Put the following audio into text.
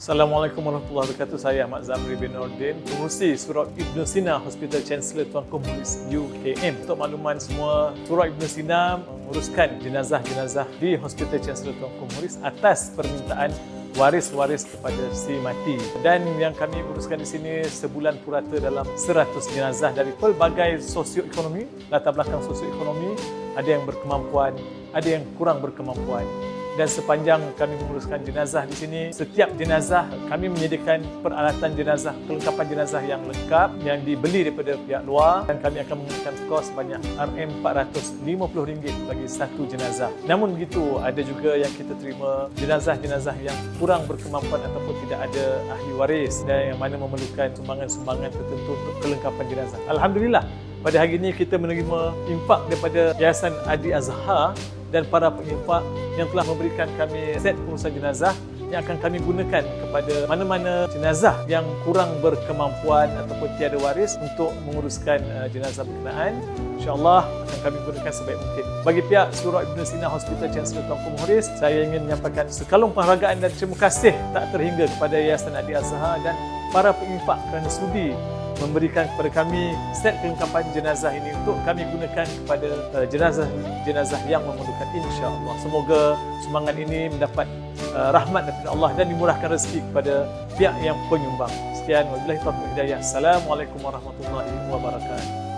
Assalamualaikum warahmatullahi wabarakatuh. Saya Ahmad Zamri bin Nordin, pengurusi Surau Ibn Sina Hospital Chancellor Tuanku Muhriz UKM. Untuk makluman semua, Surau Ibn Sina menguruskan jenazah-jenazah di Hospital Chancellor Tuanku Muhriz atas permintaan waris-waris kepada si mati. Dan yang kami uruskan di sini sebulan purata dalam 100 jenazah dari pelbagai sosioekonomi, latar belakang sosioekonomi, ada yang berkemampuan, ada yang kurang berkemampuan. Dan sepanjang kami menguruskan jenazah di sini, setiap jenazah kami menyediakan peralatan jenazah, kelengkapan jenazah yang lengkap yang dibeli daripada pihak luar, dan kami akan mengenakan kos sebanyak RM450 bagi satu jenazah. Namun begitu, ada juga yang kita terima jenazah-jenazah yang kurang berkemampuan ataupun tidak ada ahli waris dan yang mana memerlukan sumbangan-sumbangan tertentu untuk kelengkapan jenazah. Alhamdulillah, pada hari ini kita menerima impak daripada Yayasan Adi Azhar dan para penginfak yang telah memberikan kami set pengurusan jenazah yang akan kami gunakan kepada mana-mana jenazah yang kurang berkemampuan ataupun tiada waris untuk menguruskan jenazah berkenaan. InsyaAllah akan kami gunakan sebaik mungkin. Bagi pihak Surau Ibn Sina Hospital Chancellor Tuanku Muhriz, saya ingin menyampaikan sekalung penghargaan dan terima kasih tak terhingga kepada Yayasan Adi Azhar dan para penginfak kerana sudi memberikan kepada kami set kelengkapan jenazah ini untuk kami gunakan kepada jenazah-jenazah yang memerlukan, insya-Allah. Semoga sumbangan ini mendapat rahmat daripada Allah dan dimurahkan rezeki kepada pihak yang penyumbang. Sekian, wabillahi taufiq hidayah. Assalamualaikum warahmatullahi wabarakatuh.